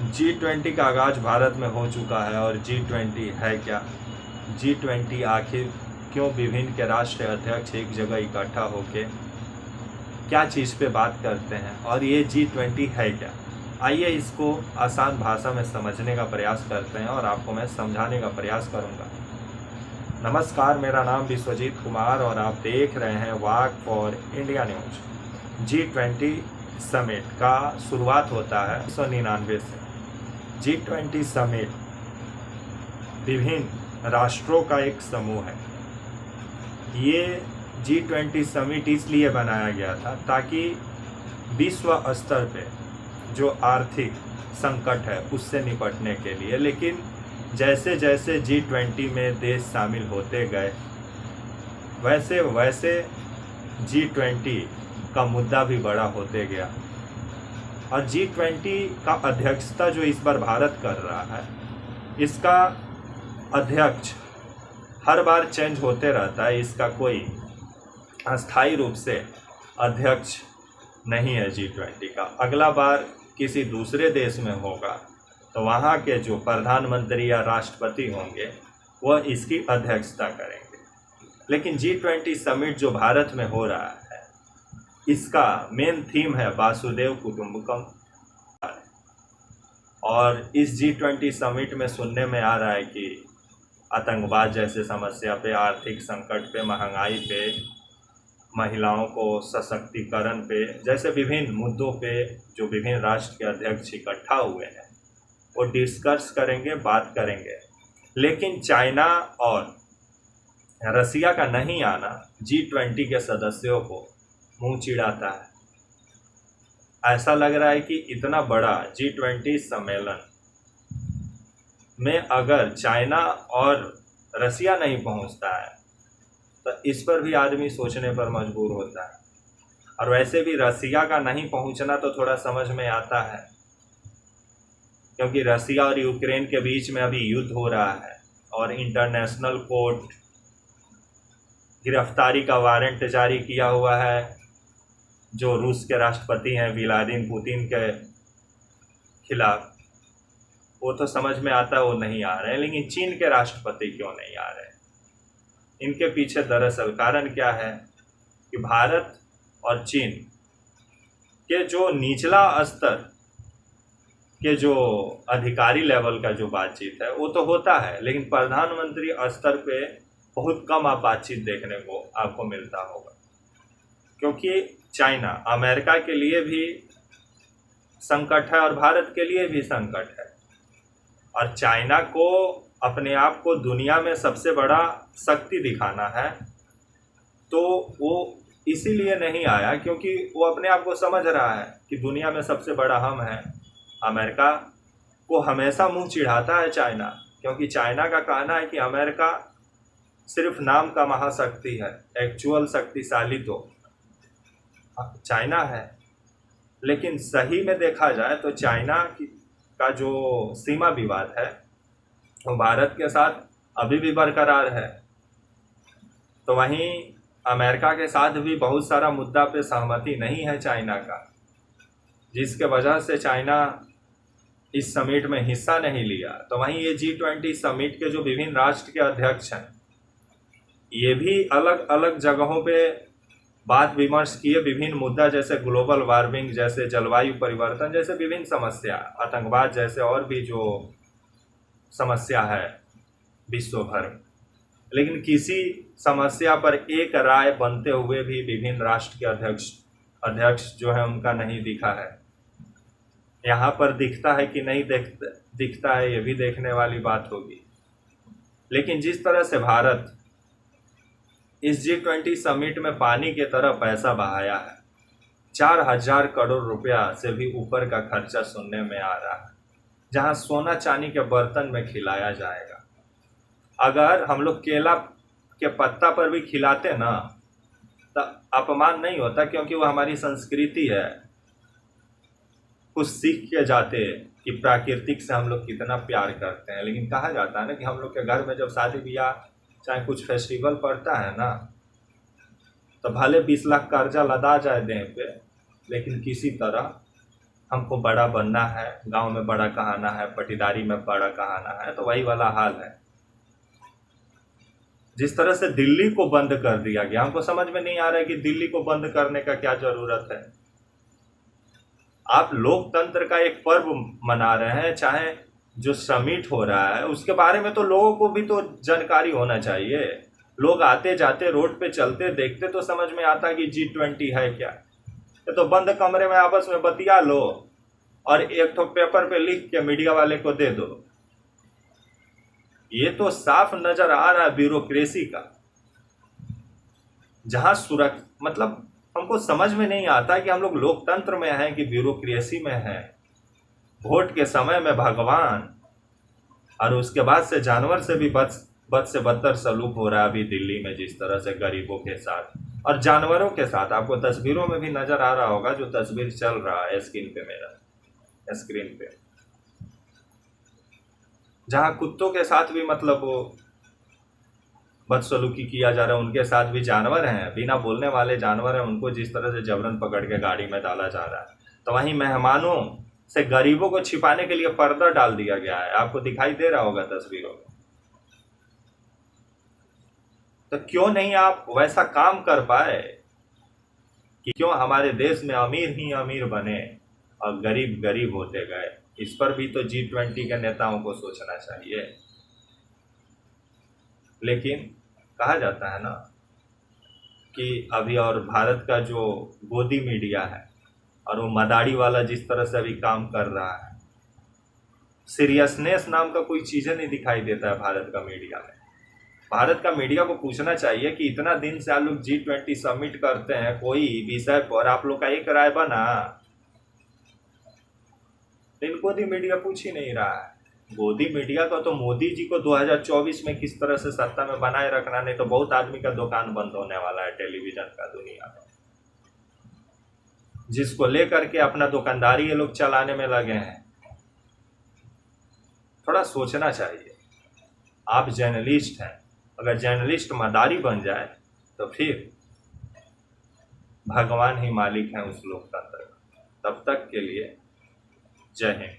G20 का आगाज़ भारत में हो चुका है। और G20 है क्या? G20 आखिर क्यों विभिन्न के राष्ट्रीय अध्यक्ष एक जगह इकट्ठा होकर क्या चीज़ पे बात करते हैं, और ये G20 है क्या? आइए इसको आसान भाषा में समझने का प्रयास करते हैं और आपको मैं समझाने का प्रयास करूंगा। नमस्कार, मेरा नाम विश्वजीत कुमार और आप देख रहे हैं walk for India news. G20 summit का शुरुआत होता है 1999 से। G20 समिट विभिन्न राष्ट्रों का एक समूह है। ये G20 समिट इसलिए बनाया गया था ताकि विश्व स्तर पे जो आर्थिक संकट है उससे निपटने के लिए, लेकिन जैसे जैसे G20 में देश शामिल होते गए वैसे वैसे G20 का मुद्दा भी बड़ा होते गया। और G20 का अध्यक्षता जो इस बार भारत कर रहा है, इसका अध्यक्ष हर बार चेंज होते रहता है। इसका कोई अस्थायी रूप से अध्यक्ष नहीं है G20 का। अगला बार किसी दूसरे देश में होगा तो वहाँ के जो प्रधानमंत्री या राष्ट्रपति होंगे वह इसकी अध्यक्षता करेंगे। लेकिन G20 समिट जो भारत में हो रहा है, इसका मेन थीम है वासुदेव कुटुंबकम। और इस G20 समिट में सुनने में आ रहा है कि आतंकवाद जैसे समस्या पे, आर्थिक संकट पे, महंगाई पे, महिलाओं को सशक्तिकरण पे, जैसे विभिन्न मुद्दों पे जो विभिन्न राष्ट्र के अध्यक्ष इकट्ठा हुए हैं वो डिस्कस करेंगे, बात करेंगे। लेकिन चाइना और रसिया का नहीं आना G20 के सदस्यों को मुंह चिढ़ाता है। ऐसा लग रहा है कि इतना बड़ा G20 सम्मेलन में अगर चाइना और रसिया नहीं पहुंचता है तो इस पर भी आदमी सोचने पर मजबूर होता है। और वैसे भी रसिया का नहीं पहुंचना तो थोड़ा समझ में आता है, क्योंकि रसिया और यूक्रेन के बीच में अभी युद्ध हो रहा है और इंटरनेशनल कोर्ट गिरफ्तारी का वारंट जारी किया हुआ है जो रूस के राष्ट्रपति हैं व्लादिमीर पुतिन के खिलाफ। वो तो समझ में आता है वो नहीं आ रहे हैं, लेकिन चीन के राष्ट्रपति क्यों नहीं आ रहे हैं? इनके पीछे दरअसल कारण क्या है कि भारत और चीन के जो निचला स्तर के जो अधिकारी लेवल का जो बातचीत है वो तो होता है, लेकिन प्रधानमंत्री स्तर पे बहुत कम आप बातचीत देखने को आपको मिलता होगा। क्योंकि चाइना अमेरिका के लिए भी संकट है और भारत के लिए भी संकट है। और चाइना को अपने आप को दुनिया में सबसे बड़ा शक्ति दिखाना है, तो वो इसीलिए नहीं आया क्योंकि वो अपने आप को समझ रहा है कि दुनिया में सबसे बड़ा हम हैं। अमेरिका को हमेशा मुंह चिढ़ाता है चाइना, क्योंकि चाइना का कहना है कि अमेरिका सिर्फ नाम का महाशक्ति है, एक्चुअल शक्तिशाली तो चाइना है। लेकिन सही में देखा जाए तो चाइना का जो सीमा विवाद है वो भारत के साथ अभी भी बरकरार है। तो वहीं अमेरिका के साथ भी बहुत सारा मुद्दा पे सहमति नहीं है चाइना का, जिसके वजह से चाइना इस समिट में हिस्सा नहीं लिया। तो वहीं ये G20 समिट के जो विभिन्न राष्ट्र के अध्यक्ष हैं, ये भी अलग अलग जगहों पे बात विमर्श किए विभिन्न मुद्दा, जैसे ग्लोबल वार्मिंग, जैसे जलवायु परिवर्तन, जैसे विभिन्न समस्या, आतंकवाद जैसे और भी जो समस्या है विश्व भर में। लेकिन किसी समस्या पर एक राय बनते हुए भी विभिन्न राष्ट्र के अध्यक्ष जो है उनका नहीं दिखा है। यहाँ पर दिखता है कि नहीं दिखता है, ये भी देखने वाली बात होगी। लेकिन जिस तरह से भारत इस G20 समिट में पानी की तरह पैसा बहाया है, 4000 करोड़ रुपया से भी ऊपर का खर्चा सुनने में आ रहा है, जहां सोना चांदी के बर्तन में खिलाया जाएगा। अगर हम लोग केला के पत्ता पर भी खिलाते ना तो अपमान नहीं होता, क्योंकि वो हमारी संस्कृति है। कुछ सीख के जाते कि प्राकृतिक से हम लोग कितना प्यार करते हैं। लेकिन कहा जाता है ना कि हम लोग के घर में जब शादी ब्याह चाहे कुछ फेस्टिवल पड़ता है ना, तो भले 20 लाख कर्जा लदा जाए दें पे, लेकिन किसी तरह हमको बड़ा बनना है, गांव में बड़ा कहाना है, पटीदारी में बड़ा कहाना है, तो वही वाला हाल है। जिस तरह से दिल्ली को बंद कर दिया गया, हमको समझ में नहीं आ रहा है कि दिल्ली को बंद करने का क्या जरूरत है। आप लोकतंत्र का एक पर्व मना रहे हैं, चाहे जो समिट हो रहा है उसके बारे में तो लोगों को भी तो जानकारी होना चाहिए। लोग आते जाते रोड पे चलते देखते तो समझ में आता कि G20 है क्या। ये तो बंद कमरे में आपस में बतिया लो और एक ठो पेपर पे लिख के मीडिया वाले को दे दो। ये तो साफ नजर आ रहा है ब्यूरोक्रेसी का, जहां मतलब हमको समझ में नहीं आता कि हम लोग लोकतंत्र में हैं कि ब्यूरोक्रेसी में हैं। वोट के समय में भगवान और उसके बाद से जानवर से भी बद से बदतर सलूक हो रहा है अभी दिल्ली में, जिस तरह से गरीबों के साथ और जानवरों के साथ। आपको तस्वीरों में भी नजर आ रहा होगा, जो तस्वीर चल रहा है स्क्रीन पे, जहां कुत्तों के साथ भी मतलब वो बदसलूकी किया जा रहा है, उनके साथ भी जानवर हैं, बिना बोलने वाले जानवर हैं, उनको जिस तरह से जबरन पकड़ के गाड़ी में डाला जा रहा है। तो वहीं मेहमानों से गरीबों को छिपाने के लिए पर्दा डाल दिया गया है, आपको दिखाई दे रहा होगा तस्वीरों में। तो क्यों नहीं आप वैसा काम कर पाए कि क्यों हमारे देश में अमीर ही अमीर बने और गरीब गरीब होते गए। इस पर भी तो G20 के नेताओं को सोचना चाहिए। लेकिन कहा जाता है ना कि अभी और भारत का जो गोदी मीडिया है और वो मदारी वाला जिस तरह से अभी काम कर रहा है, सीरियसनेस नाम का कोई चीज़ें नहीं दिखाई देता है भारत का मीडिया में। भारत का मीडिया को पूछना चाहिए कि इतना दिन से आप लोग G20 सबमिट करते हैं, कोई विषय पर आप लोग का एक राय बना? इनको भी मीडिया पूछ ही नहीं रहा है। गोदी मीडिया का तो मोदी जी को 2024 में किस तरह से सत्ता में बनाए रखना, नहीं तो बहुत आदमी का दुकान बंद होने वाला है टेलीविजन का दुनिया में, जिसको लेकर के अपना दुकानदारी ये लोग चलाने में लगे हैं। थोड़ा सोचना चाहिए। आप जर्नलिस्ट हैं, अगर जर्नलिस्ट मदारी बन जाए तो फिर भगवान ही मालिक हैं उस लोकतंत्र का। तब तक के लिए जय हिंद।